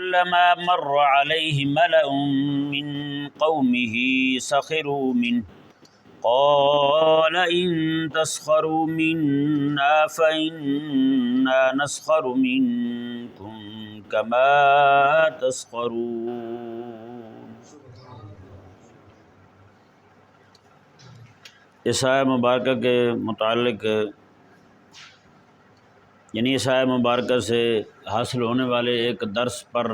كلما مر عليه ملأ من قومه سخروا منه قال إن تسخروا منا فإنا نسخر منكم كما تسخرون۔ اس آیہ مبارکہ کے متعلق یعنی اس آیہ مبارکہ سے حاصل ہونے والے ایک درس پر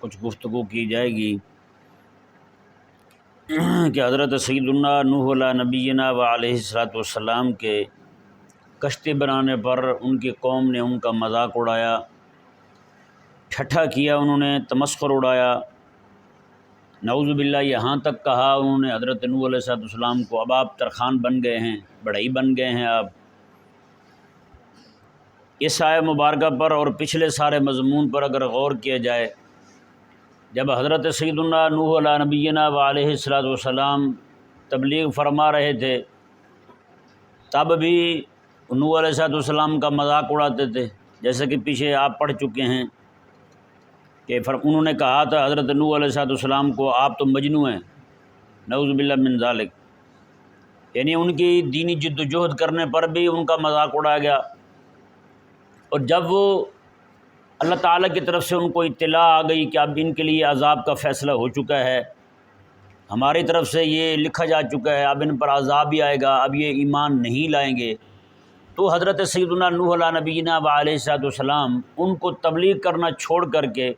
کچھ گفتگو کی جائے گی کہ حضرت سیدنا نوح علیہ نبینا و علیہ الصلوۃ والسلام کے کشتی بنانے پر ان کی قوم نے ان کا مذاق اڑایا، ٹھٹھا کیا، انہوں نے تمسخر اڑایا، نعوذ باللہ یہاں تک کہا انہوں نے حضرت نوح علیہ الصلوۃ والسلام کو اب آپ ترخان بن گئے ہیں، بڑھئی بن گئے ہیں آپ۔ اس آیہ مبارکہ پر اور پچھلے سارے مضمون پر اگر غور کیا جائے، جب حضرت سیدنا نوح علیہ نبینا و علیہ الصلوۃ والسلام تبلیغ فرما رہے تھے تب بھی نوح علیہ الصلوۃ والسلام کا مذاق اڑاتے تھے، جیسے کہ پیچھے آپ پڑھ چکے ہیں کہ انہوں نے کہا تھا حضرت نوح علیہ الصلوۃ والسلام کو آپ تو مجنوں ہیں، نعوذ باللہ من ذالک، یعنی ان کی دینی جد و جہد کرنے پر بھی ان کا مذاق اڑایا گیا۔ اور جب وہ اللہ تعالیٰ کی طرف سے ان کو اطلاع آ گئی کہ اب ان کے لیے عذاب کا فیصلہ ہو چکا ہے، ہماری طرف سے یہ لکھا جا چکا ہے، اب ان پر عذاب بھی آئے گا، اب یہ ایمان نہیں لائیں گے، تو حضرت سیدنا نوح علیہ نبینا و علیہ الصلوۃ والسلام ان کو تبلیغ کرنا چھوڑ کر کے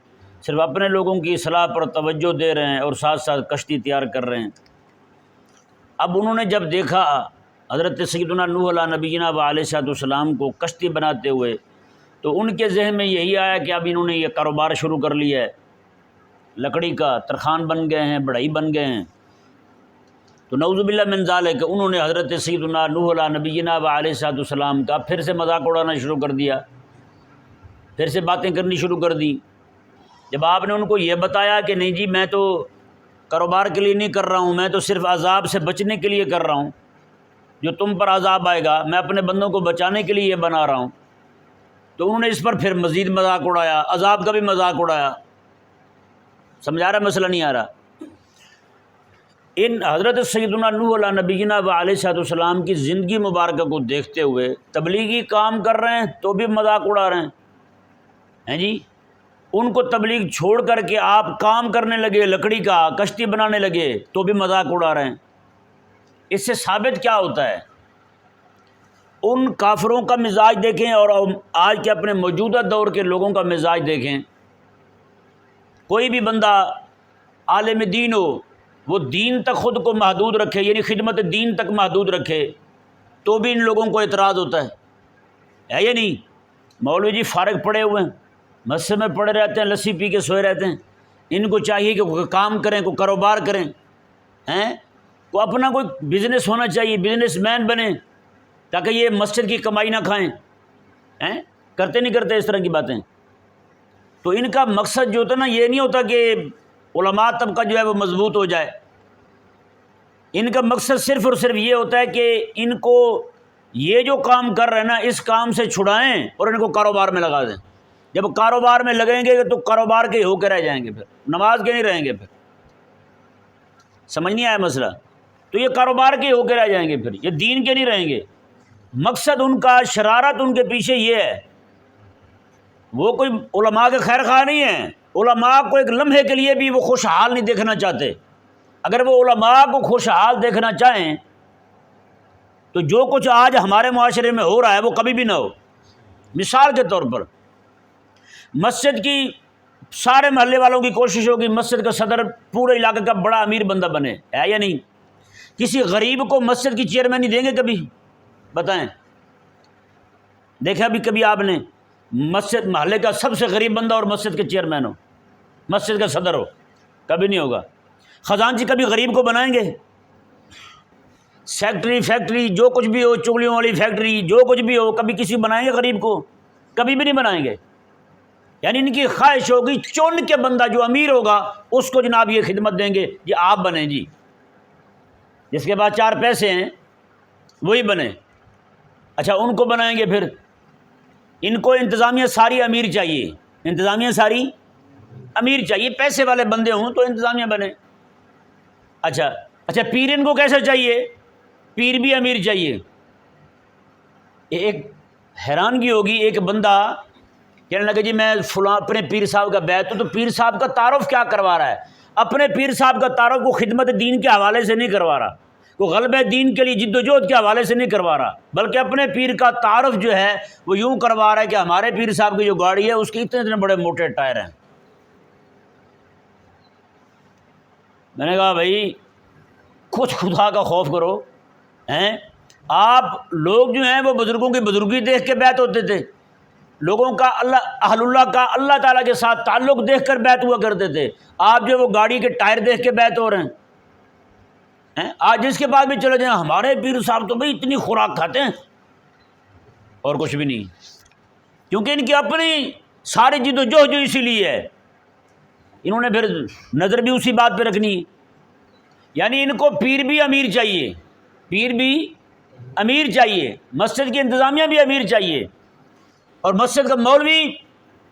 صرف اپنے لوگوں کی اصلاح پر توجہ دے رہے ہیں اور ساتھ ساتھ کشتی تیار کر رہے ہیں۔ اب انہوں نے جب دیکھا حضرت سیدنا نوح علیہ نبینا و علیہ الصلوۃ والسلام کو کشتی بناتے ہوئے، تو ان کے ذہن میں یہی آیا کہ اب انہوں نے یہ کاروبار شروع کر لیا ہے، لکڑی کا ترخان بن گئے ہیں، بڑھئی بن گئے ہیں۔ تو نعوذ باللہ من ذالک انہوں نے حضرت سیدنا نوح علیہ نبینا و علیہ الصلوۃ والسلام کا پھر سے مذاق اڑانا شروع کر دیا، پھر سے باتیں کرنی شروع کر دی۔ جب آپ نے ان کو یہ بتایا کہ نہیں جی میں تو کاروبار کے لیے نہیں کر رہا ہوں، میں تو صرف عذاب سے بچنے کے لیے کر رہا ہوں، جو تم پر عذاب آئے گا میں اپنے بندوں کو بچانے کے لیے یہ بنا رہا ہوں، تو انہوں نے اس پر پھر مزید مذاق اڑایا، عذاب کا بھی مذاق اڑایا۔ سمجھا رہا مسئلہ نہیں آ رہا؟ ان حضرت سیدنا نوح علیہ نبینا و علیہ الصلوۃ والسلام کی زندگی مبارکہ کو دیکھتے ہوئے تبلیغی کام کر رہے ہیں تو بھی مذاق اڑا رہے ہیں جی، ان کو تبلیغ چھوڑ کر کے آپ کام کرنے لگے، لکڑی کا کشتی بنانے لگے تو بھی مذاق اڑا رہے ہیں۔ اس سے ثابت کیا ہوتا ہے؟ ان کافروں کا مزاج دیکھیں اور آج کے اپنے موجودہ دور کے لوگوں کا مزاج دیکھیں۔ کوئی بھی بندہ عالم دین ہو، وہ دین تک خود کو محدود رکھے، یعنی خدمت دین تک محدود رکھے، تو بھی ان لوگوں کو اعتراض ہوتا ہے یا نہیں؟ مولوی جی فارغ پڑے ہوئے ہیں، مسجد میں پڑے رہتے ہیں، لسی پی کے سوئے رہتے ہیں، ان کو چاہیے کہ کوئی کام کریں، کوئی کاروبار کریں، کو اپنا کوئی بزنس ہونا چاہیے، بزنس مین بنیں تاکہ یہ مسجد کی کمائی نہ کھائیں، کرتے نہیں کرتے اس طرح کی باتیں؟ تو ان کا مقصد جو ہوتا ہے نا، یہ نہیں ہوتا کہ علماء طبقہ جو ہے وہ مضبوط ہو جائے، ان کا مقصد صرف اور صرف یہ ہوتا ہے کہ ان کو یہ جو کام کر رہے ہیں نا اس کام سے چھڑائیں اور ان کو کاروبار میں لگا دیں۔ جب کاروبار میں لگیں گے تو کاروبار کے ہو کے رہ جائیں گے، پھر نماز کے نہیں رہیں گے، پھر سمجھ نہیں آیا مسئلہ؟ تو یہ کاروبار کے ہو کے رہ جائیں گے، پھر یہ دین کے نہیں رہیں گے۔ مقصد ان کا، شرارت ان کے پیچھے یہ ہے، وہ کوئی علماء کے خیر خواہ نہیں ہیں، علماء کو ایک لمحے کے لیے بھی وہ خوشحال نہیں دیکھنا چاہتے۔ اگر وہ علماء کو خوشحال دیکھنا چاہیں تو جو کچھ آج ہمارے معاشرے میں ہو رہا ہے وہ کبھی بھی نہ ہو۔ مثال کے طور پر مسجد کی سارے محلے والوں کی کوشش ہوگی مسجد کا صدر پورے علاقے کا بڑا امیر بندہ بنے، ہے یا نہیں؟ کسی غریب کو مسجد کی چیئرمینی دیں گے کبھی؟ بتائیں، دیکھا بھی کبھی آپ نے مسجد محلے کا سب سے غریب بندہ اور مسجد کے چیئرمین ہو، مسجد کا صدر ہو؟ کبھی نہیں ہوگا۔ خزانچی کبھی غریب کو بنائیں گے؟ سیکٹری، فیکٹری، جو کچھ بھی ہو، چگلیوں والی فیکٹری، جو کچھ بھی ہو، کبھی کسی بنائیں گے غریب کو؟ کبھی بھی نہیں بنائیں گے۔ یعنی ان کی خواہش ہوگی چن کے بندہ جو امیر ہوگا اس کو جناب یہ خدمت دیں گے، یہ آپ بنیں جی، جس کے پاس 4 پیسے ہیں وہی بنے۔ اچھا ان کو بنائیں گے، پھر ان کو انتظامیہ ساری امیر چاہیے، انتظامیہ ساری امیر چاہیے، پیسے والے بندے ہوں تو انتظامیہ بنے۔ اچھا پیر ان کو کیسے چاہیے؟ پیر بھی امیر چاہیے۔ ایک حیرانگی ہوگی، ایک بندہ کہنے لگا جی میں فلاں اپنے پیر صاحب کا بیعت ہوں، تو پیر صاحب کا تعارف کیا کروا رہا ہے؟ اپنے پیر صاحب کا تعارف کو خدمت دین کے حوالے سے نہیں کروا رہا، وہ غلبہ دین کے لیے جد و جہد کے حوالے سے نہیں کروا رہا، بلکہ اپنے پیر کا تعارف جو ہے وہ یوں کروا رہا ہے کہ ہمارے پیر صاحب کی جو گاڑی ہے اس کے اتنے اتنے بڑے موٹے ٹائر ہیں۔ میں نے کہا بھائی کچھ خدا کا خوف کرو ہیں۔ آپ لوگ جو ہیں وہ بزرگوں کی بزرگی دیکھ کے بیعت ہوتے تھے، لوگوں کا اہل اللہ کا اللہ تعالیٰ کے ساتھ تعلق دیکھ کر بیعت ہوا کرتے تھے۔ آپ جو وہ گاڑی کے ٹائر دیکھ کے بیعت ہو رہے ہیں۔ آج جس کے بعد بھی چلے جائیں ہمارے پیر صاحب تو بھائی اتنی خوراک کھاتے ہیں اور کچھ بھی نہیں، کیونکہ ان کی اپنی ساری جد و جہد جو اسی لیے ہے، انہوں نے پھر نظر بھی اسی بات پہ رکھنی ہے۔ یعنی ان کو پیر بھی امیر چاہیے، پیر بھی امیر چاہیے، مسجد کی انتظامیہ بھی امیر چاہیے، اور مسجد کا مولوی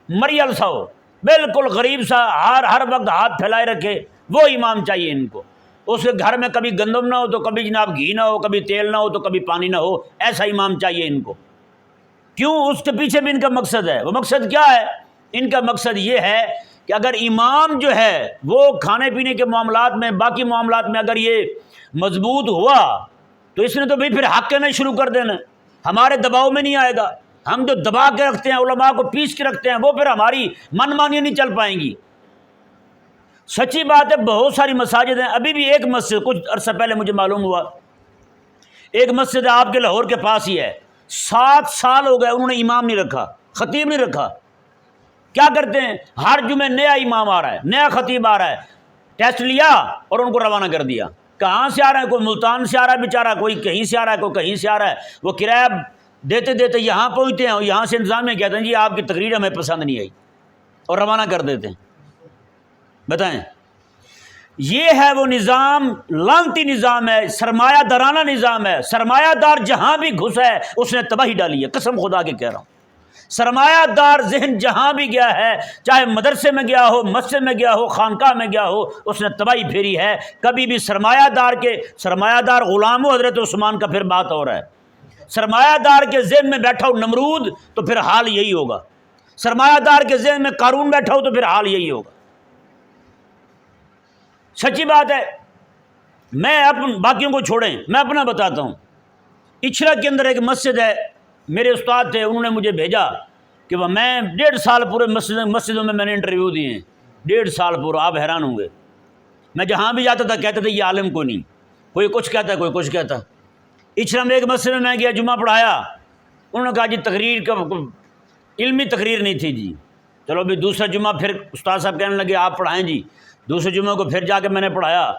مریل سا ہو، بالکل غریب سا، ہر وقت ہاتھ پھیلائے رکھے، وہ امام چاہیے ان کو۔ اس کے گھر میں کبھی گندم نہ ہو تو کبھی جناب گھی نہ ہو، کبھی تیل نہ ہو تو کبھی پانی نہ ہو، ایسا امام چاہیے ان کو۔ کیوں؟ اس کے پیچھے بھی ان کا مقصد ہے۔ وہ مقصد کیا ہے؟ ان کا مقصد یہ ہے کہ اگر امام جو ہے وہ کھانے پینے کے معاملات میں، باقی معاملات میں اگر یہ مضبوط ہوا تو اس نے تو بھائی پھر حق کہنا شروع کر دینا، ہمارے دباؤ میں نہیں آئے گا۔ ہم جو دبا کے رکھتے ہیں، علماء کو پیس کے رکھتے ہیں، وہ پھر ہماری من مانی نہیں چل پائیں گی۔ سچی بات ہے، بہت ساری مساجد ہیں، ابھی بھی ایک مسجد کچھ عرصہ پہلے مجھے معلوم ہوا، ایک مسجد آپ کے لاہور کے پاس ہی ہے، 7 سال ہو گئے انہوں نے امام نہیں رکھا، خطیب نہیں رکھا۔ کیا کرتے ہیں؟ ہر جمعے نیا امام آ رہا ہے، نیا خطیب آ رہا ہے، ٹیسٹ لیا اور ان کو روانہ کر دیا۔ کہاں سے آ رہا ہے؟ کوئی ملتان سے آ رہا ہے بیچارہ، کوئی کہیں سے آ رہا ہے، کوئی کہیں سے آ رہا ہے، وہ کرایہ دیتے دیتے یہاں پہنچتے ہیں اور یہاں سے انتظامیہ کہتے ہیں جی آپ کی تقریر ہمیں پسند نہیں آئی، اور روانہ کر دیتے ہیں۔ بتائیں، یہ ہے وہ نظام، لعنتی نظام ہے، سرمایہ دارانہ نظام ہے۔ سرمایہ دار جہاں بھی گھسا ہے اس نے تباہی ڈالی ہے، قسم خدا کے کہہ رہا ہوں۔ سرمایہ دار ذہن جہاں بھی گیا ہے، چاہے مدرسے میں گیا ہو، مسجد میں گیا ہو، خانقاہ میں گیا ہو، اس نے تباہی پھیری ہے۔ کبھی بھی سرمایہ دار غلام ہو حضرت عثمان کا، پھر بات ہو رہا ہے۔ سرمایہ دار کے ذہن میں بیٹھا ہو نمرود تو پھر حال یہی ہوگا، سرمایہ دار کے ذہن میں قارون بیٹھا ہو تو پھر حال یہی ہوگا۔ سچی بات ہے، میں باقیوں کو چھوڑیں، میں اپنا بتاتا ہوں۔ اچھرا کے اندر ایک مسجد ہے، میرے استاد تھے، انہوں نے مجھے بھیجا کہ وہ میں 1.5 سال پورے مسجدوں میں نے انٹرویو دیے ہیں، 1.5 سال پورا، آپ حیران ہوں گے۔ میں جہاں بھی جاتا تھا کہتے تھے یہ عالم کو نہیں، کوئی کچھ کہتا ہے، کوئی کچھ کہتا۔ اچھرا میں ایک مسجد میں گیا، جمعہ پڑھایا، انہوں نے کہا جی تقریر کا علمی تقریر نہیں تھی جی۔ چلو بھی دوسرا جمعہ پھر استاد صاحب کہنے لگے آپ پڑھائیں جی۔ دوسرے جمعہ کو پھر جا کے میں نے پڑھایا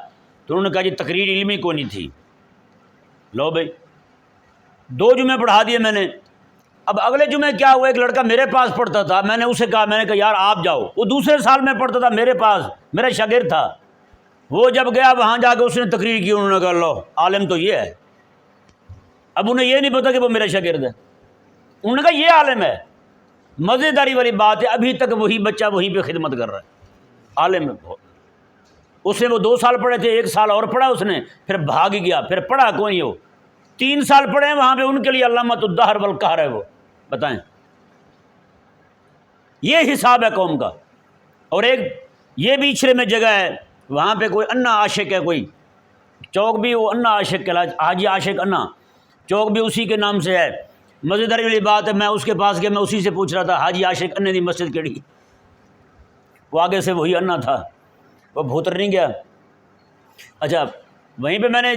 تو انہوں نے کہا جی تقریر علمی کو نہیں تھی۔ لو بھائی 2 جمعے پڑھا دیے میں نے۔ اب اگلے جمعے کیا ہوا، ایک لڑکا میرے پاس پڑھتا تھا، میں نے اسے کہا، میں نے کہا یار آپ جاؤ، وہ دوسرے سال میں پڑھتا تھا میرے پاس، میرا شاگرد تھا۔ وہ جب گیا وہاں جا کے اس نے تقریر کی، انہوں نے کہا لو عالم تو یہ ہے۔ اب انہیں یہ نہیں پتا کہ وہ میرا شاگرد ہے، انہوں نے کہا یہ عالم ہے۔ مزیداری والی بات ہے ابھی تک وہی بچہ وہیں پہ خدمت کر رہا ہے، عالم ہے بہت۔ اس نے وہ 2 سال پڑھے تھے، 1 سال اور پڑھا اس نے، پھر بھاگ گیا، پھر پڑھا کوئی ہو 3 سال پڑھے ہیں وہاں پہ، ان کے لیے علامۃ الدہر والقہر ہے وہ۔ بتائیں، یہ حساب ہے قوم کا۔ اور ایک یہ بھی اچھرے میں جگہ ہے، وہاں پہ کوئی انا عاشق ہے، کوئی چوک بھی وہ انا عاشق کہلا، حاجی عاشق انا چوک بھی اسی کے نام سے ہے۔ مزیداری والی بات ہے، میں اس کے پاس گیا، میں اسی سے پوچھ رہا تھا حاجی عاشق انے دی مسجد کیڑی، وہ آگے سے وہی انا تھا، وہ بھوتر نہیں گیا۔ اچھا وہیں پہ میں نے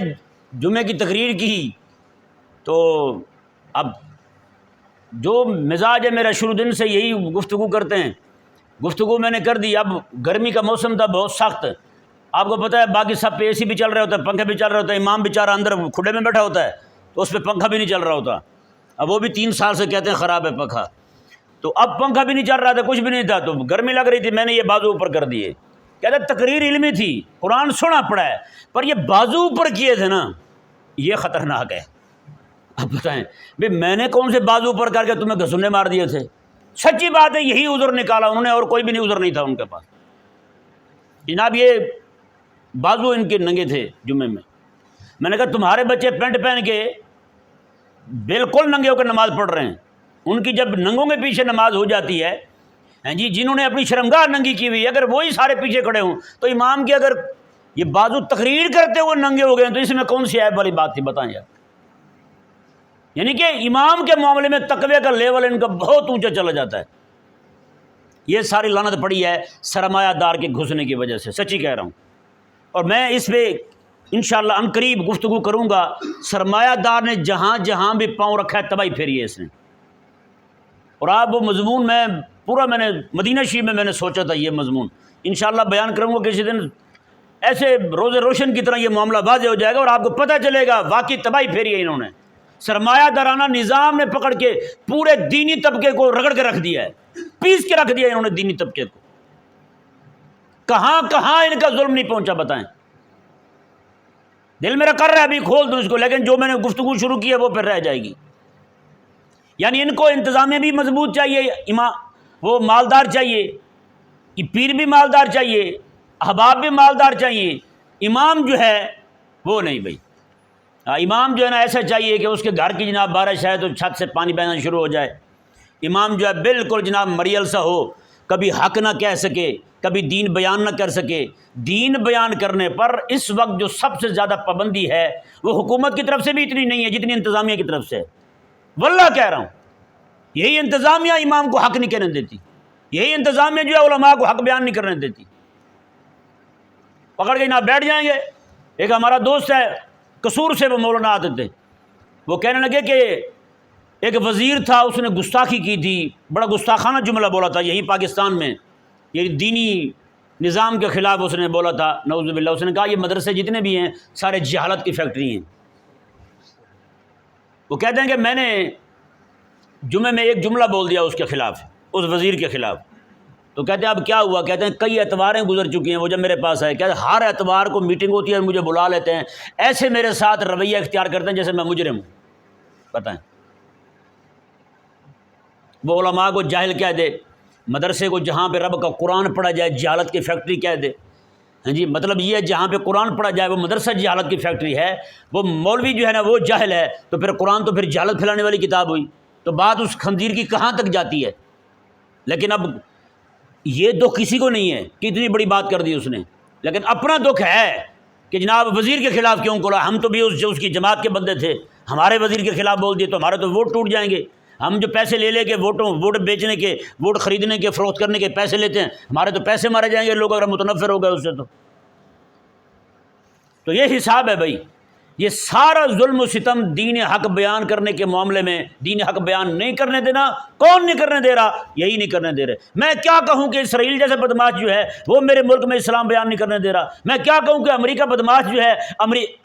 جمعے کی تقریر کی، تو اب جو مزاج ہے میرا شروع دن سے یہی گفتگو کرتے ہیں، گفتگو میں نے کر دی۔ اب گرمی کا موسم تھا بہت سخت، آپ کو پتہ ہے باقی سب پہ اے سی بھی چل رہا ہوتا ہے، پنکھا بھی چل رہا ہوتا ہے، امام بیچارہ اندر کھڈے میں بیٹھا ہوتا ہے تو اس پہ پنکھا بھی نہیں چل رہا ہوتا۔ اب وہ بھی 3 سال سے کہتے ہیں خراب ہے پنکھا، تو اب پنکھا بھی نہیں چل رہا تھا، کچھ بھی نہیں تھا، تو گرمی لگ رہی تھی، میں نے یہ بازو اوپر کر دیے۔ کہتے ہیں تقریر علمی تھی، قرآن سنا پڑا ہے، پر یہ بازو اوپر کیے تھے نا، یہ خطرناک ہے۔ اب بتائیں بھائی میں نے کون سے بازو اوپر کر کے تمہیں گھسنے مار دیے تھے؟ سچی بات ہے، یہی عذر نکالا انہوں نے، اور کوئی بھی نہیں عذر نہیں تھا ان کے پاس۔ جناب یہ بازو ان کے ننگے تھے جمعے میں نے کہا تمہارے بچے پینٹ پہن کے بالکل ننگے ہو کر نماز پڑھ رہے ہیں، ان کی جب ننگوں کے پیچھے نماز ہو جاتی ہے جی، جنہوں نے اپنی شرمگاہ ننگی کی ہوئی، اگر وہی سارے پیچھے کھڑے ہوں تو امام کے اگر یہ بازو تقریر کرتے ہوئے ننگے ہو گئے ہیں تو اس میں کون سی عیب والی بات تھی بتائیں یار؟ یعنی کہ امام کے معاملے میں تقوی کا لیول ان کا بہت اونچا چلا جاتا ہے۔ یہ ساری لعنت پڑی ہے سرمایہ دار کے گھسنے کی وجہ سے، سچی کہہ رہا ہوں، اور میں اس پہ انشاءاللہ عنقریب گفتگو کروں گا۔ سرمایہ دار نے جہاں جہاں بھی پاؤں رکھا ہے تباہی پھیری ہے اس نے، اور آپ وہ مضمون میں نے مدینہ شریف میں نے سوچا تھا یہ مضمون انشاءاللہ بیان کروں گا کسی دن، ایسے روز روشن کی طرح یہ معاملہ واضح ہو جائے گا اور آپ کو پتہ چلے گا واقعی تباہی پھیری ہے انہوں نے۔ سرمایہ دارانہ نظام نے پکڑ کے پورے دینی طبقے کو رگڑ کے رکھ دیا ہے، پیس کے رکھ دیا ہے انہوں نے دینی طبقے کو، کہاں کہاں ان کا ظلم نہیں پہنچا بتائیں؟ دل میرا کر رہا ہے ابھی کھول دوں اس کو، لیکن جو میں نے گفتگو شروع کی ہے وہ پھر رہ جائے گی۔ یعنی ان کو انتظامیہ بھی مضبوط چاہیے، وہ مالدار چاہیے، یہ پیر بھی مالدار چاہیے، احباب بھی مالدار چاہیے، امام جو ہے وہ نہیں بھائی، امام جو ہے نا ایسا چاہیے کہ اس کے گھر کی جناب بارش ہے تو چھت سے پانی بہنا شروع ہو جائے، امام جو ہے بالکل جناب مریل سا ہو، کبھی حق نہ کہہ سکے، کبھی دین بیان نہ کر سکے۔ دین بیان کرنے پر اس وقت جو سب سے زیادہ پابندی ہے وہ حکومت کی طرف سے بھی اتنی نہیں ہے جتنی انتظامیہ کی طرف سے ہے، واللہ کہہ رہا ہوں، یہی انتظامیہ امام کو حق نہیں کہنے دیتی، یہی انتظامیہ جو ہے علماء کو حق بیان نہیں کرنے دیتی، پکڑ کے جناب بیٹھ جائیں گے۔ ایک ہمارا دوست ہے قصور سے، وہ مولانا آتے تھے، وہ کہنے لگے کہ ایک وزیر تھا اس نے گستاخی کی تھی، بڑا گستاخانہ جملہ بولا تھا یہی پاکستان میں، یہ دینی نظام کے خلاف اس نے بولا تھا نعوذ باللہ۔ اس نے کہا یہ مدرسے جتنے بھی ہیں سارے جہالت کی فیکٹری ہیں۔ وہ کہتے ہیں کہ میں نے جمعے میں ایک جملہ بول دیا اس کے خلاف، اس وزیر کے خلاف، تو کہتے ہیں اب کیا ہوا؟ کہتے ہیں کئی اتواریں گزر چکی ہیں، وہ جب میرے پاس آئے کہتے ہیں ہر اتوار کو میٹنگ ہوتی ہے اور مجھے بلا لیتے ہیں، ایسے میرے ساتھ رویہ اختیار کرتے ہیں جیسے میں مجرم ہوں۔ بتائیں، وہ علماء کو جاہل کہہ دے، مدرسے کو جہاں پہ رب کا قرآن پڑھا جائے جہالت کی فیکٹری کہہ دے، ہاں جی، مطلب یہ ہے جہاں پہ قرآن پڑھا جائے وہ مدرسہ جہالت کی فیکٹری ہے، وہ مولوی جو ہے نا وہ جاہل ہے، تو پھر قرآن تو پھر جہالت پھیلانے والی کتاب ہوئی، تو بات اس خنزیر کی کہاں تک جاتی ہے؟ لیکن اب یہ دکھ کسی کو نہیں ہے کہ اتنی بڑی بات کر دی اس نے، لیکن اپنا دکھ ہے کہ جناب وزیر کے خلاف کیوں کھولا، ہم تو بھی اس کی جماعت کے بندے تھے، ہمارے وزیر کے خلاف بول دیے تو ہمارے تو ووٹ ٹوٹ جائیں گے، ہم جو پیسے لے لے کے ووٹ بیچنے کے، ووٹ خریدنے کے، فروخت کرنے کے پیسے لیتے ہیں، ہمارے تو پیسے مارے جائیں گے، لوگ اگر متنفر ہو گئے اس سے تو یہ حساب ہے بھائی۔ یہ سارا ظلم و ستم دین حق بیان کرنے کے معاملے میں، دین حق بیان نہیں کرنے دینا، کون نہیں کرنے دے رہا؟ یہی نہیں کرنے دے رہے۔ میں کیا کہوں کہ اسرائیل جیسے بدماش جو ہے وہ میرے ملک میں اسلام بیان نہیں کرنے دے رہا، میں کیا کہوں کہ امریکہ بدماش جو ہے،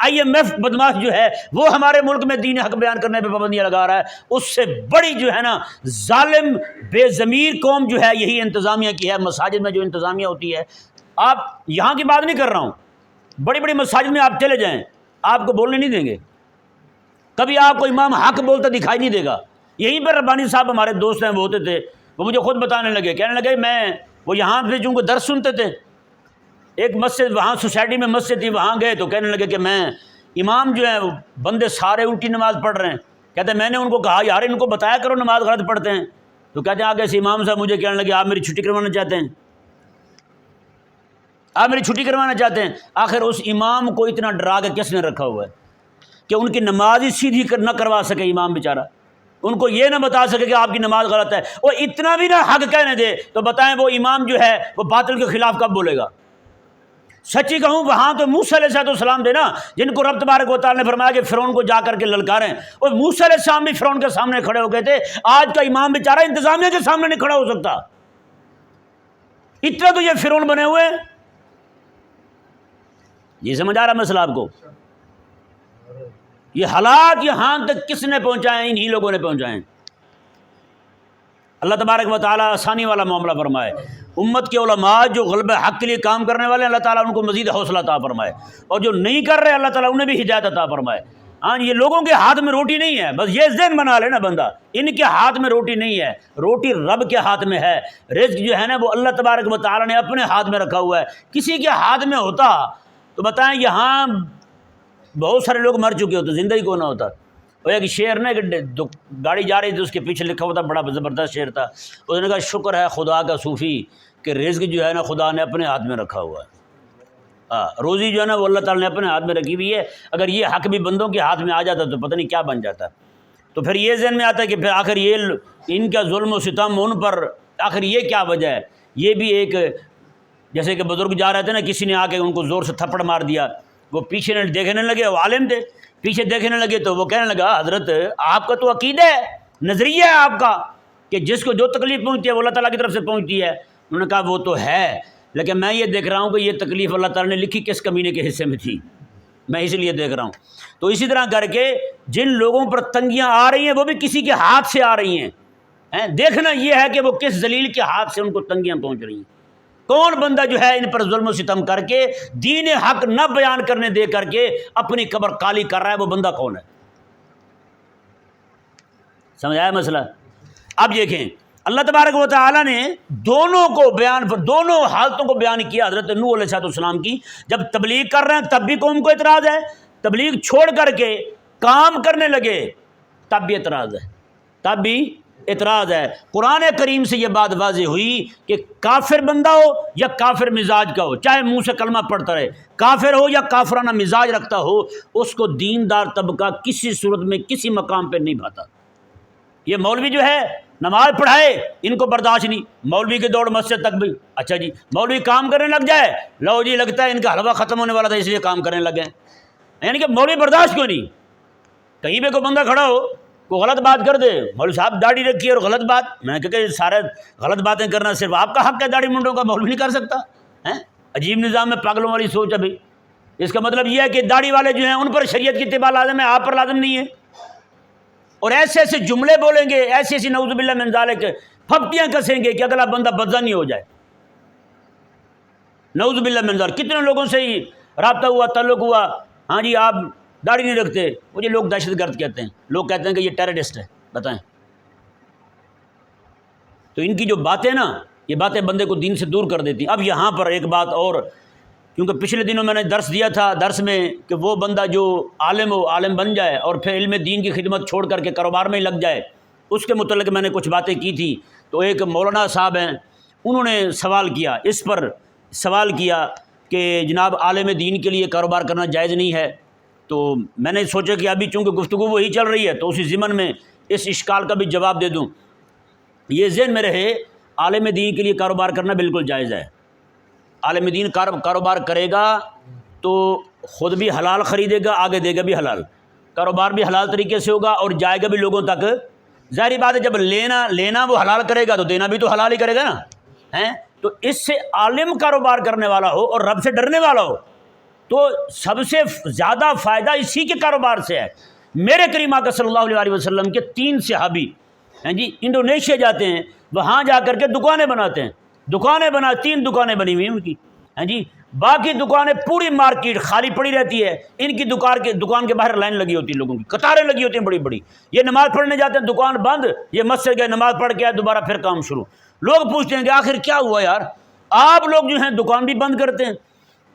IMF بدماش جو ہے وہ ہمارے ملک میں دین حق بیان کرنے پہ پابندیاں لگا رہا ہے۔ اس سے بڑی جو ہے نا ظالم بے ضمیر قوم جو ہے یہی انتظامیہ کی ہے۔ مساجد میں جو انتظامیہ ہوتی ہے، آپ یہاں کی بات نہیں کر رہا ہوں، بڑی بڑی مساجد میں آپ چلے جائیں، آپ کو بولنے نہیں دیں گے، کبھی آپ کو امام حق بولتا دکھائی نہیں دے گا۔ یہیں پر ربانی صاحب ہمارے دوست ہیں، وہ ہوتے تھے، وہ مجھے خود بتانے لگے، کہنے لگے وہ یہاں پہ چونکہ درس سنتے تھے، ایک مسجد وہاں سوسائٹی میں مسجد تھی، وہاں گئے تو کہنے لگے کہ میں امام جو ہیں بندے سارے الٹی نماز پڑھ رہے ہیں، کہتے ہیں میں نے ان کو کہا یار ان کو بتایا کرو نماز غلط پڑھتے ہیں، تو کہتے ہیں آگے سے امام صاحب مجھے کہنے لگے آپ میری چھٹی کروانا چاہتے ہیں، آپ میری چھٹی کروانا چاہتے ہیں۔ آخر اس امام کو اتنا ڈرا کے کس نے رکھا ہوا ہے کہ ان کی نماز ہی سیدھی نہ کروا سکے امام بیچارہ، ان کو یہ نہ بتا سکے کہ آپ کی نماز غلط ہے، وہ اتنا بھی نہ حق کہنے دے، تو بتائیں وہ امام جو ہے وہ باطل کے خلاف کب بولے گا؟ سچی کہوں وہاں تو موسیٰ علیہ السلام تھے نا جن کو رب تبارک و تعالیٰ نے فرمایا کہ فرعون کو جا کر کے للکاریں، اور موسیٰ علیہ السلام بھی فرعون کے سامنے کھڑے ہو گئے تھے۔ آج کا امام بیچارہ انتظامیہ کے سامنے نہیں کھڑا ہو سکتا، اتنا تو یہ فرعون بنے ہوئے ہیں۔ یہ سمجھ آ رہا مسئلہ آپ کو؟ یہ حالات یہاں تک کس نے پہنچائے؟ انہی لوگوں نے پہنچائے۔ اللہ تبارک و تعالیٰ آسانی والا معاملہ فرمائے، امت کے علماء جو غلبہ حق کے لیے کام کرنے والے ہیں اللہ تعالیٰ ان کو مزید حوصلہ عطا فرمائے، اور جو نہیں کر رہے اللہ تعالیٰ انہیں بھی ہدایت عطا فرمائے۔ ہاں یہ لوگوں کے ہاتھ میں روٹی نہیں ہے، بس یہ ذہن بنا لے نا بندہ، ان کے ہاتھ میں روٹی نہیں ہے، روٹی رب کے ہاتھ میں ہے، رزق جو ہے نا وہ اللہ تبارک و تعالیٰ نے اپنے ہاتھ میں رکھا ہوا ہے۔ کسی کے ہاتھ میں ہوتا تو بتائیں یہاں بہت سارے لوگ مر چکے ہوتے، زندگی کو نہ ہوتا۔ وہ ایک شعر نا کہ گاڑی جا رہی تھی، اس کے پیچھے لکھا ہوا تھا، بڑا زبردست شعر تھا، اس نے کہا شکر ہے خدا کا صوفی کہ رزق جو ہے نا خدا نے اپنے ہاتھ میں رکھا ہوا ہے، روزی جو ہے نا وہ اللہ تعالیٰ نے اپنے ہاتھ میں رکھی ہوئی ہے، اگر یہ حق بھی بندوں کے ہاتھ میں آ جاتا تو پتہ نہیں کیا بن جاتا۔ تو پھر یہ ذہن میں آتا ہے کہ پھر آخر یہ ان کا ظلم و ستم ان پر آخر یہ کیا وجہ ہے۔ یہ بھی ایک جیسے کہ بزرگ جا رہے تھے نا، کسی نے آ کے ان کو زور سے تھپڑ مار دیا، وہ پیچھے دیکھنے لگے، وہ عالم تھے، پیچھے دیکھنے لگے تو وہ کہنے لگا حضرت آپ کا تو عقیدہ ہے، نظریہ ہے آپ کا کہ جس کو جو تکلیف پہنچتی ہے وہ اللہ تعالیٰ کی طرف سے پہنچتی ہے۔ انہوں نے کہا وہ تو ہے، لیکن میں یہ دیکھ رہا ہوں کہ یہ تکلیف اللہ تعالیٰ نے لکھی کس کمینے کے حصے میں تھی، میں اسی لیے دیکھ رہا ہوں۔ تو اسی طرح کر کے جن لوگوں پر تنگیاں آ رہی ہیں وہ بھی کسی کے ہاتھ سے آ رہی ہیں، دیکھنا یہ ہے کہ وہ کس ذلیل کے ہاتھ سے ان کو تنگیاں پہنچ رہی ہیں۔ کون بندہ جو ہے ان پر ظلم و ستم کر کے دین حق نہ بیان کرنے دے کر کے اپنی قبر کالی کر رہا ہے، وہ بندہ کون ہے؟ سمجھ آیا مسئلہ؟ اب دیکھیں اللہ تبارک و تعالیٰ نے دونوں کو دونوں حالتوں کو بیان کیا حضرت نوح علیہ السلام کی۔ جب تبلیغ کر رہے ہیں تب بھی قوم کو اعتراض ہے، تبلیغ چھوڑ کر کے کام کرنے لگے تب بھی اعتراض ہے، تب بھی اعتراض ہے۔ قرآن کریم سے یہ بات واضح ہوئی کہ کافر بندہ ہو یا کافر مزاج کا ہو، چاہے منہ سے کلمہ پڑھتا رہے، کافر ہو یا کافرانہ مزاج رکھتا ہو، اس کو دیندار طبقہ کسی صورت میں کسی مقام پہ نہیں بھاتا۔ یہ مولوی جو ہے نماز پڑھائے ان کو برداشت نہیں، مولوی کی دوڑ مسجد تک بھی، اچھا جی مولوی کام کرنے لگ جائے، لو جی لگتا ہے ان کا حلوہ ختم ہونے والا تھا اس لیے کام کرنے لگ گئے، یعنی کہ مولوی برداشت کیوں نہیں؟ کہیں پہ کوئی بندہ کھڑا ہو کوئی غلط بات کر دے، مولوی صاحب داڑھی رکھی اور غلط بات، میں نے کہا کہ سارے غلط باتیں کرنا صرف آپ کا حق ہے، داڑھی منڈوں کا مولوی نہیں کر سکتا ہے؟ عجیب نظام میں پاگلوں والی سوچ ابھی۔ اس کا مطلب یہ ہے کہ داڑھی والے جو ہیں ان پر شریعت کی اتباع لازم ہے، آپ پر لازم نہیں ہے، اور ایسے ایسے جملے بولیں گے، ایسی ایسی نعوذ باللہ من ذالک پھپتیاں کسیں گے کہ اگلا بندہ بدظنی ہو جائے، نعوذ باللہ من ذالک۔ کتنے لوگوں سے ہی رابطہ ہوا، تعلق ہوا، ہاں جی آپ داڑھی نہیں رکھتے، مجھے لوگ دہشت گرد کہتے ہیں، لوگ کہتے ہیں کہ یہ ٹیررسٹ ہے، بتائیں۔ تو ان کی جو باتیں نا، یہ باتیں بندے کو دین سے دور کر دیتی۔ اب یہاں پر ایک بات اور، کیونکہ پچھلے دنوں میں نے درس دیا تھا، درس میں کہ وہ بندہ جو عالم ہو، عالم بن جائے اور پھر علم دین کی خدمت چھوڑ کر کے کاروبار میں ہی لگ جائے، اس کے متعلق میں نے کچھ باتیں کی تھی۔ تو ایک مولانا صاحب ہیں، انہوں نے سوال کیا، اس پر سوال کیا کہ جناب عالم دین کے لیے کاروبار کرنا جائز نہیں ہے۔ تو میں نے سوچا کہ ابھی چونکہ گفتگو وہی چل رہی ہے تو اسی ضمن میں اس اشکال کا بھی جواب دے دوں۔ یہ ذہن میں رہے عالم دین کے لیے کاروبار کرنا بالکل جائز ہے۔ عالم دین کاروبار کرے گا تو خود بھی حلال خریدے گا، آگے دے گا بھی حلال، کاروبار بھی حلال طریقے سے ہوگا اور جائے گا بھی لوگوں تک۔ ظاہری بات ہے جب لینا وہ حلال کرے گا تو دینا بھی تو حلال ہی کرے گا نا، ہیں؟ تو اس سے عالم کاروبار کرنے والا ہو اور رب سے ڈرنے والا ہو تو سب سے زیادہ فائدہ اسی کے کاروبار سے ہے۔ میرے کریم آقا صلی اللہ علیہ وسلم کے 3 صحابی ہیں جی انڈونیشیا جاتے ہیں، وہاں جا کر کے دکانیں بناتے ہیں، 3 دکانیں بنی ہوئی ہیں ان کی، ہیں جی باقی دکانیں پوری مارکیٹ خالی پڑی رہتی ہے، ان کی دکان کے باہر لائن لگی ہوتی ہے، لوگوں کی قطاریں لگی ہوتی ہیں بڑی بڑی، یہ نماز پڑھنے جاتے ہیں دکان بند، یہ مسجد گئے نماز پڑھ کے آئے دوبارہ پھر کام شروع۔ لوگ پوچھتے ہیں کہ آخر کیا ہوا یار، آپ لوگ جو ہیں دکان بھی بند کرتے ہیں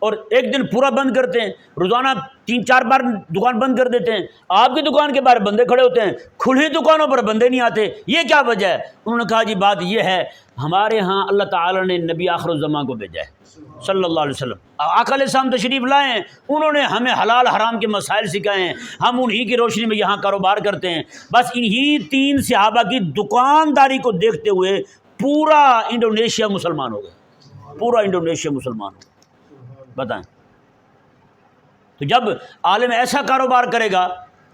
اور ایک دن پورا بند کرتے ہیں، روزانہ 3-4 بار دکان بند کر دیتے ہیں، آپ کی دکان کے باہر بندے کھڑے ہوتے ہیں، کھلی دکانوں پر بندے نہیں آتے، یہ کیا وجہ ہے؟ انہوں نے کہا جی بات یہ ہے ہمارے ہاں اللہ تعالیٰ نے نبی آخر الزمان کو بھیجا ہے صلی اللہ علیہ وسلم، آقا علیہ السلام تشریف لائے ہیں، انہوں نے ہمیں حلال حرام کے مسائل سکھائے ہیں، ہم انہی کی روشنی میں یہاں کاروبار کرتے ہیں۔ بس انہی 3 صحابہ کی دکانداری کو دیکھتے ہوئے پورا انڈونیشیا مسلمان ہو گئے، پورا انڈونیشیا مسلمان ہو گئے، بتائیں۔ تو جب عالم ایسا کاروبار کرے گا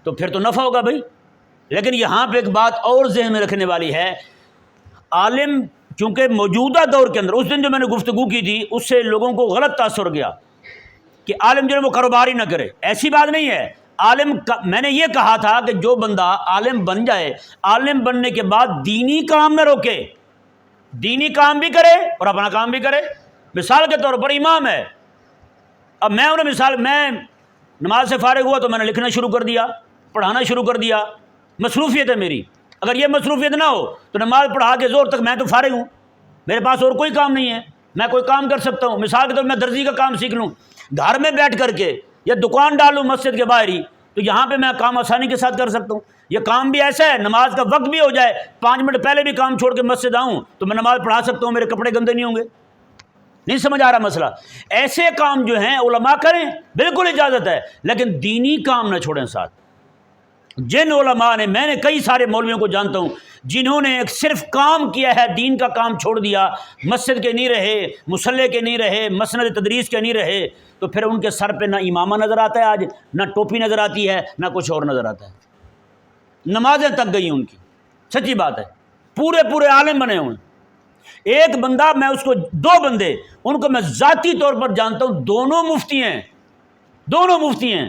تو پھر تو نفع ہوگا بھائی۔ لیکن یہاں پہ ایک بات اور ذہن میں رکھنے والی ہے، عالم چونکہ موجودہ دور کے اندر، اس دن جو میں نے گفتگو کی تھی اس سے لوگوں کو غلط تاثر گیا کہ عالم جو ہے وہ کاروبار ہی نہ کرے، ایسی بات نہیں ہے۔ عالم میں نے یہ کہا تھا کہ جو بندہ عالم بن جائے، عالم بننے کے بعد دینی کام نہ روکے، دینی کام بھی کرے اور اپنا کام بھی کرے۔ مثال کے طور پر امام ہے، اب میں نماز سے فارغ ہوا تو میں نے لکھنا شروع کر دیا، پڑھانا شروع کر دیا، مصروفیت ہے میری۔ اگر یہ مصروفیت نہ ہو تو نماز پڑھا کے زور تک میں تو فارغ ہوں، میرے پاس اور کوئی کام نہیں ہے، میں کوئی کام کر سکتا ہوں۔ مثال کے طور پر میں درزی کا کام سیکھ لوں گھر میں بیٹھ کر کے، یا دکان ڈالوں مسجد کے باہر ہی، تو یہاں پہ میں کام آسانی کے ساتھ کر سکتا ہوں۔ یہ کام بھی ایسا ہے، نماز کا وقت بھی ہو جائے، 5 منٹ پہلے بھی کام چھوڑ کے مسجد آؤں تو میں نماز پڑھا سکتا ہوں، میرے کپڑے گندے نہیں ہوں گے۔ نہیں سمجھ آ رہا مسئلہ؟ ایسے کام جو ہیں علماء کریں، بالکل اجازت ہے، لیکن دینی کام نہ چھوڑیں ساتھ۔ جن علماء نے، میں نے کئی سارے مولویوں کو جانتا ہوں جنہوں نے ایک صرف کام کیا ہے، دین کا کام چھوڑ دیا، مسجد کے نہیں رہے، مصلی کے نہیں رہے، مسند تدریس کے نہیں رہے، تو پھر ان کے سر پہ نہ امامہ نظر آتا ہے آج، نہ ٹوپی نظر آتی ہے، نہ کچھ اور نظر آتا ہے، نمازیں تک گئی ان کی، سچی بات ہے، پورے عالم بنے ہوئے۔ ایک بندہ، میں اس کو، 2 بندے ان کو میں ذاتی طور پر جانتا ہوں، دونوں مفتی ہیں، دونوں مفتی ہیں،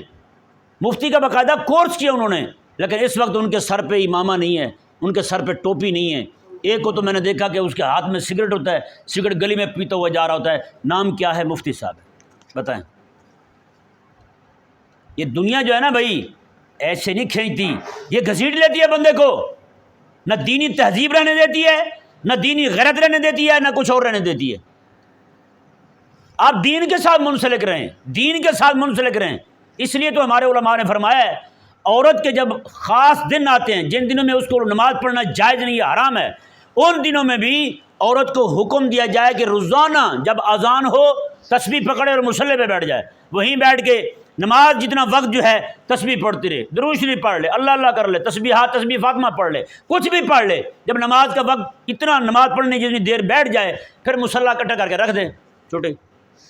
مفتی کا باقاعدہ کورس کیا انہوں نے، لیکن اس وقت ان کے سر پہ امامہ نہیں ہے، ان کے سر پہ ٹوپی نہیں ہے۔ ایک کو تو میں نے دیکھا کہ اس کے ہاتھ میں سگریٹ ہوتا ہے، سگریٹ گلی میں پیتا ہوا جا رہا ہوتا ہے، نام کیا ہے؟ مفتی صاحب، بتائیں۔ یہ دنیا جو ہے نا بھائی، ایسے نہیں کھینچتی، یہ گھسیٹ لیتی ہے بندے کو، نہ دینی تہذیب رہنے دیتی ہے، نہ دینی غیرت رہنے دیتی ہے، نہ کچھ اور رہنے دیتی ہے۔ آپ دین کے ساتھ منسلک رہیں، دین کے ساتھ منسلک رہیں۔ اس لیے تو ہمارے علماء نے فرمایا ہے، عورت کے جب خاص دن آتے ہیں جن دنوں میں اس کو نماز پڑھنا جائز نہیں ہے، حرام ہے، ان دنوں میں بھی عورت کو حکم دیا جائے کہ روزانہ جب اذان ہو تسبیح پکڑے اور مصلی پہ بیٹھ جائے، وہیں بیٹھ کے نماز جتنا وقت جو ہے تسبیح پڑھتی رہے، درود شریف پڑھ لے، اللہ اللہ کر لے، تسبیحات، تسبیح فاطمہ پڑھ لے، کچھ بھی پڑھ لے۔ جب نماز کا وقت اتنا، نماز پڑھنے جتنی دیر بیٹھ جائے، پھر مصلی کٹا کر کے رکھ دیں چھوٹے۔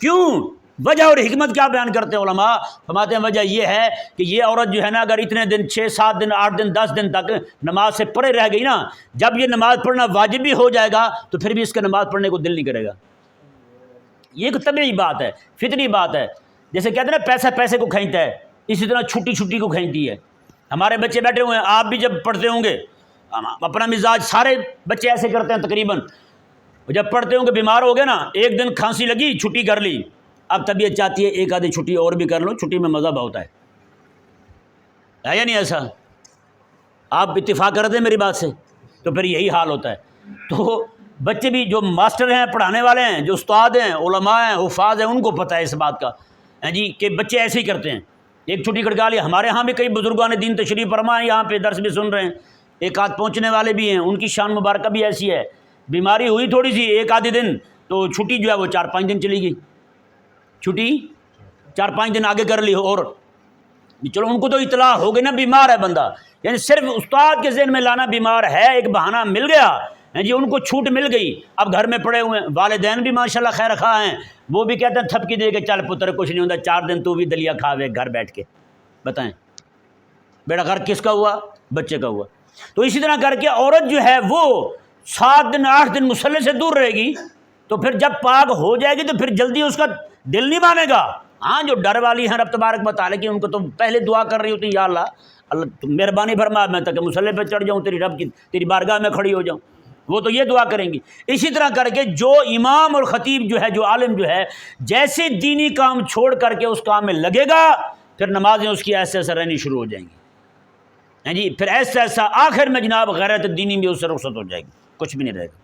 کیوں؟ وجہ اور حکمت کیا بیان کرتے ہیں علماء؟ فرماتے ہیں وجہ یہ ہے کہ یہ عورت جو ہے نا، اگر اتنے دن، 6 7 دن، 8 دن، 10 دن تک نماز سے پرے رہ گئی نا، جب یہ نماز پڑھنا واجب بھی ہو جائے گا تو پھر بھی اس کا نماز پڑھنے کو دل نہیں کرے گا۔ یہ ایک طبیعی بات ہے، فطری بات ہے۔ جیسے کہتے ہیں نا پیسہ پیسے کو کھینچتا ہے، اسی طرح چھٹی چھٹی کو کھینچتی ہے۔ ہمارے بچے بیٹھے ہوئے ہیں، آپ بھی جب پڑھتے ہوں گے، اپنا مزاج سارے بچے ایسے کرتے ہیں تقریباً، جب پڑھتے ہوں گے بیمار ہو گئے نا، ایک دن کھانسی لگی، چھٹی کر لی، اب طبیعت چاہتی ہے ایک آدھی چھٹی اور بھی کر لو، چھٹی میں مزہ بہت ہے یا نہیں؟ ایسا آپ اتفاق کرتے ہیں میری بات سے؟ تو پھر یہی حال ہوتا ہے۔ تو بچے بھی، جو ماسٹر ہیں، پڑھانے والے ہیں، جو استاد ہیں، علماء ہیں، حفاظ ہیں، ان کو پتہ ہے اس بات کا، ہیں جی، کہ بچے ایسے ہی کرتے ہیں، ایک چھٹی کٹکا لی۔ ہمارے ہاں بھی کئی بزرگان دین تشریف فرما ہیں، یہاں پہ درس بھی سن رہے ہیں، ایک آدھ پہنچنے والے بھی ہیں، ان کی شان مبارکہ بھی ایسی ہے، بیماری ہوئی تھوڑی سی ایک آدھے دن، تو چھٹی جو ہے وہ 4 5 دن چلی گئی، چھٹی 4 5 دن آگے کر لی، اور چلو ان کو تو اطلاع ہو گئی نا بیمار ہے بندہ، یعنی صرف استاد کے ذہن میں لانا بیمار ہے، ایک بہانہ مل گیا ہے جی، ان کو چھوٹ مل گئی، اب گھر میں پڑے ہوئے ہیں۔ والدین بھی ماشاءاللہ خیر خواہ ہیں، وہ بھی کہتے ہیں تھپکی دے کے، چل پتر کچھ نہیں ہوتا، 4 دن تو بھی دلیا کھاوے گھر بیٹھ کے۔ بتائیں بیڑا غرق کس کا ہوا؟ بچے کا ہوا۔ تو اسی طرح کر کے عورت جو ہے وہ 7 دن 8 دن مصلی سے دور رہے گی، تو پھر جب پاک ہو جائے گی تو پھر جلدی اس کا دل نہیں مانے گا۔ ہاں، جو ڈر والی ہیں رب تبارک و تعالیٰ کی، ان کو تو پہلے دعا کر رہی ہوتی ہیں، یا اللہ اللہ تم مہربانی فرما، میں تک مصلی پہ چڑھ جاؤں، تیری رب کی، تیری بارگاہ میں کھڑی ہو جاؤں، وہ تو یہ دعا کریں گی۔ اسی طرح کر کے جو امام اور خطیب جو ہے، جو عالم جو ہے، جیسے دینی کام چھوڑ کر کے اس کام میں لگے گا، پھر نمازیں اس کی ایسے ایسے رہنی شروع ہو جائیں گی، ہیں جی، پھر ایسا ایسا آخر میں جناب غیرت دینی بھی اس سے رخصت ہو جائے گی، کچھ بھی نہیں رہے گا۔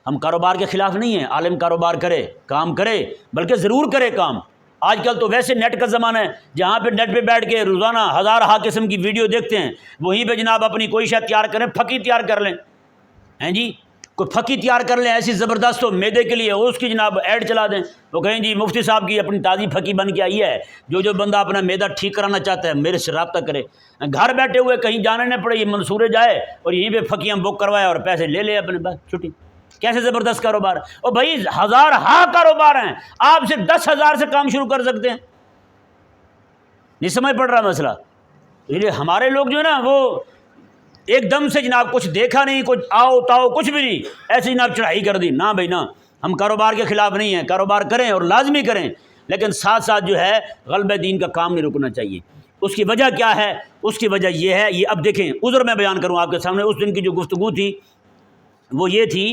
ہم کاروبار کے خلاف نہیں ہیں، عالم کاروبار کرے، کام کرے، بلکہ ضرور کرے کام۔ آج کل تو ویسے نیٹ کا زمانہ ہے، جہاں پہ نیٹ پہ بیٹھ کے روزانہ ہزارہ قسم کی ویڈیو دیکھتے ہیں، وہیں پہ جناب اپنی کوئی شاید تیار کریں، پھکی تیار کر لیں، ہیں جی، کوئی پھکی تیار کر لیں ایسی زبردست ہو میدے کے لیے، اس کی جناب ایڈ چلا دیں، وہ کہیں جی مفتی صاحب کی اپنی تازی پھکی بن کے آئی ہے، جو بندہ اپنا میدا ٹھیک کرانا چاہتا ہے میرے سے رابطہ کرے۔ گھر بیٹھے ہوئے کہیں جانے نہ پڑے، یہ منصورے جائے اور یہیں پہ پھکیاں بک کروائے اور پیسے لے لے اپنے پاس، چھٹی۔ کیسے زبردست کاروبار! اور بھائی ہزارہ کاروبار ہیں، آپ صرف 10,000 سے کام شروع کر سکتے ہیں۔ نہیں سمجھ پڑ رہا مسئلہ؟ یہ ہمارے لوگ جو ہے نا، وہ ایک دم سے جناب کچھ دیکھا نہیں، کچھ آؤ تاؤ کچھ بھی نہیں، ایسے جناب چڑھائی کر دی۔ نہ بھائی نہ، ہم کاروبار کے خلاف نہیں ہیں، کاروبار کریں اور لازمی کریں، لیکن ساتھ ساتھ جو ہے غلبہ دین کا کام نہیں رکنا چاہیے۔ اس کی وجہ کیا ہے؟ اس کی وجہ یہ ہے، یہ اب دیکھیں، عذر میں بیان کروں آپ کے سامنے، اس دن کی جو گفتگو تھی وہ یہ تھی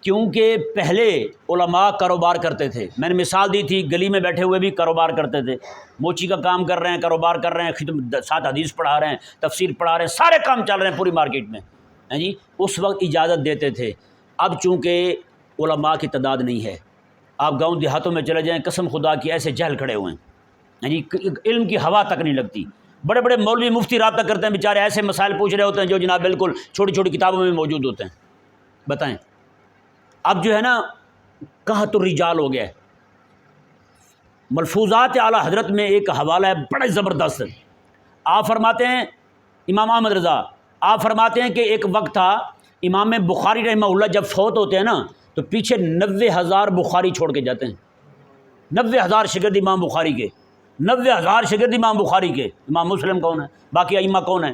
کیونکہ پہلے علماء کاروبار کرتے تھے. میں نے مثال دی تھی، گلی میں بیٹھے ہوئے بھی کاروبار کرتے تھے، موچی کا کام کر رہے ہیں، کاروبار کر رہے ہیں، 7 حدیث پڑھا رہے ہیں، تفسیر پڑھا رہے ہیں، سارے کام چل رہے ہیں پوری مارکیٹ میں. ہیں جی، اس وقت اجازت دیتے تھے. اب چونکہ علماء کی تعداد نہیں ہے، آپ گاؤں دیہاتوں میں چلے جائیں، قسم خدا کی ایسے جہل کھڑے ہوئے ہیں جی، علم کی ہوا تک نہیں لگتی. بڑے بڑے مولوی مفتی رابطہ کرتے ہیں، بیچارے ایسے مسائل پوچھ رہے ہوتے ہیں جو جناب بالکل چھوٹی چھوٹی کتابوں میں موجود ہوتے ہیں. بتائیں، اب جو ہے نا قحط الرجال ہو گیا ہے. ملفوظات اعلیٰ حضرت میں ایک حوالہ ہے بڑا زبردست. آپ فرماتے ہیں، امام احمد رضا آپ فرماتے ہیں کہ ایک وقت تھا، امام بخاری رحمہ اللہ جب فوت ہوتے ہیں نا تو پیچھے 90,000 بخاری چھوڑ کے جاتے ہیں. 90,000 شاگرد امام بخاری کے، 90,000 شاگرد امام بخاری کے. امام مسلم کون ہے؟ باقی ائمہ کون ہیں؟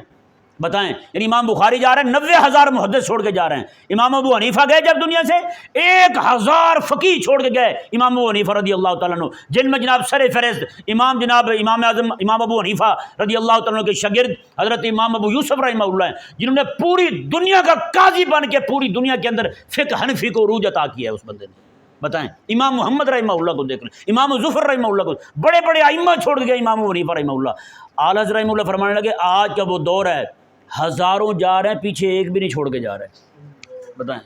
بتائیں. یعنی امام بخاری جا رہے ہیں، 90,000 محدث چھوڑ کے جا رہے ہیں. امام ابو حنیفہ گئے جب دنیا سے 1,000 فقیہ چھوڑ کے گئے امام ابو حنیفہ رضی اللہ تعالیٰ عنہ، جن میں جناب سر فہرست جناب امام اعظم امام ابو حنیفہ رضی اللہ تعالیٰ عنہ کے شاگرد حضرت امام ابو یوسف رحمہ اللہ ہیں، جنہوں نے پوری دنیا کا قاضی بن کے پوری دنیا کے اندر فقہ حنفی کو عروج عطا کیا ہے اس بندے نے. بتائیں. امام محمد رحمہ اللہ کو دیکھ لیں، امام ظفر رحمہ اللہ کو، بڑے بڑے ائمہ چھوڑ کے گئے امام ابو حنیفہ رحمہ اللہ. اعلی حضرت رحمہ اللہ فرمانے لگے آج کا وہ دور ہے، ہزاروں جا رہے ہیں، پیچھے ایک بھی نہیں چھوڑ کے جا رہے. بتائیں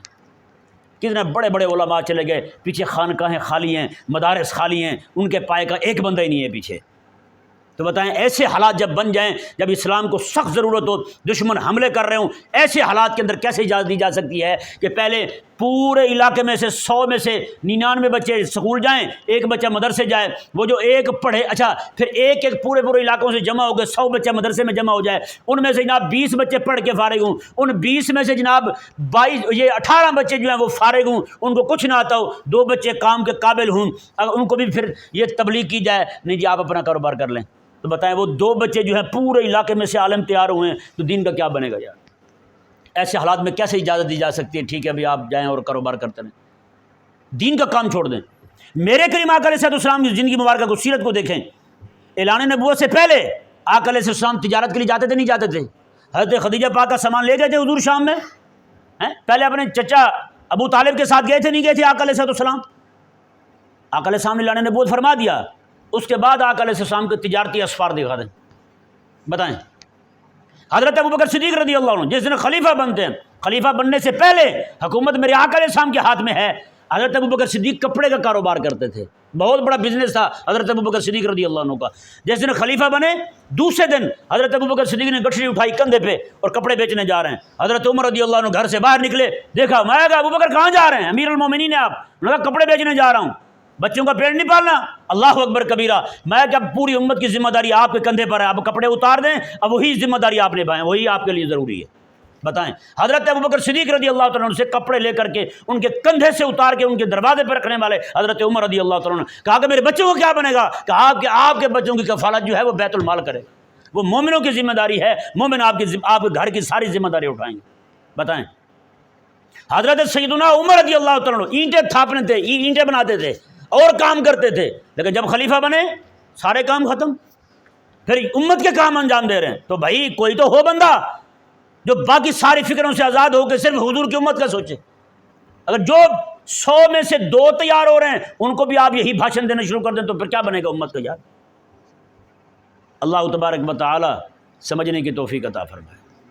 کتنے بڑے بڑے علماء چلے گئے، پیچھے خانقاہیں خالی ہیں، مدارس خالی ہیں، ان کے پائے کا ایک بندہ ہی نہیں ہے پیچھے. تو بتائیں ایسے حالات جب بن جائیں، جب اسلام کو سخت ضرورت ہو، دشمن حملے کر رہے ہوں، ایسے حالات کے اندر کیسے اجازت دی جا سکتی ہے کہ پہلے پورے علاقے میں سے 100 میں سے 99 بچے سکول جائیں، ایک بچہ مدرسے جائے، وہ جو ایک پڑھے، اچھا پھر ایک پورے علاقوں سے جمع ہو گئے، 100 بچے مدرسے میں جمع ہو جائے، ان میں سے جناب 20 بچے پڑھ کے فارغ ہوں، ان 20 میں سے جناب 18 بچے جو ہیں وہ فارغ ہوں، ان کو کچھ نہ آتا ہو، 2 بچے کام کے قابل ہوں، اگر ان کو بھی پھر یہ تبلیغ کی جائے نہیں جی آپ اپنا کاروبار کر لیں، تو بتائیں وہ 2 بچے جو ہیں پورے علاقے میں سے عالم تیار ہوئے ہیں، تو دین کا کیا بنے گا یار؟ ایسے حالات میں کیسے اجازت دی جا سکتی ہے ٹھیک ہے بھائی آپ جائیں اور کاروبار کرتے رہیں، دین کا کام چھوڑ دیں. میرے کریم آقا علیہ السلام کی زندگی مبارکہ کو، سیرت کو دیکھیں. اعلان نبوت سے پہلے آقا علیہ السلام تجارت کے لیے جاتے تھے نہیں جاتے تھے؟ حضرت خدیجہ پاک کا سامان لے گئے تھے حضور شام میں، پہلے اپنے چچا ابو طالب کے ساتھ گئے تھے نہیں گئے تھے آقا علیہ السلام؟ آقا علیہ السلام نے اعلان نبوت فرما دیا، اس کے بعد آقا علیہ السلام کے تجارتی اسفار دکھا دیں. بتائیں. حضرت ابوبکر صدیق رضی اللہ عنہ جس دن خلیفہ بنتے ہیں، خلیفہ بننے سے پہلے حکومت میرے آقا علیہ السلام کے ہاتھ میں ہے. حضرت ابوبکر صدیق کپڑے کا کاروبار کرتے تھے، بہت بڑا بزنس تھا حضرت ابوبکر صدیق رضی اللہ عنہ کا. جس دن خلیفہ بنے دوسرے دن حضرت ابوبکر صدیق نے گٹھڑی اٹھائی کندھے پہ اور کپڑے بیچنے جا رہے ہیں. حضرت عمر رضی اللہ عنہ گھر سے باہر نکلے، دیکھا، میں کہا ابوبکر کہاں جا رہے ہیں؟ امیر المومنین ہیں آپ. انہوں نے کہا کپڑے بیچنے جا رہا ہوں. بچوں کا پیٹ نہیں پالنا؟ اللہ اکبر کبیرہ. میں جب پوری امت کی ذمہ داری آپ کے کندھے پر ہے، آپ کپڑے اتار دیں، اب وہی ذمہ داری آپ نبھائیں، وہی آپ کے لیے ضروری ہے. بتائیں. حضرت ابوبکر صدیق رضی اللہ تعالیٰ عنہ سے کپڑے لے کر کے ان کے کندھے سے اتار کے ان کے دروازے پر رکھنے والے حضرت عمر رضی اللہ تعالیٰ عنہ کہا کہ میرے بچوں کو کیا بنے گا؟ کہا کہ آپ کے بچوں کی کفالت جو ہے وہ بیت المال کرے، وہ مومنوں کی ذمہ داری ہے، مومن آپ کے گھر کی ساری ذمہ داری اٹھائیں گے. بتائیں. حضرت سیدنا عمر رضی اللہ تعالیٰ عنہ اینٹیں تھاپنے تھے، اینٹیں بناتے تھے اور کام کرتے تھے، لیکن جب خلیفہ بنے سارے کام ختم، پھر امت کے کام انجام دے رہے ہیں. تو بھائی کوئی تو ہو بندہ جو باقی ساری فکروں سے آزاد ہو کے صرف حضور کی امت کا سوچے. اگر جو 100 میں سے 2 تیار ہو رہے ہیں ان کو بھی آپ یہی بھاشن دینا شروع کر دیں تو پھر کیا بنے گا امت کا یار؟ اللہ تبارک و تعالی سمجھنے کی توفیق عطا فرمائے.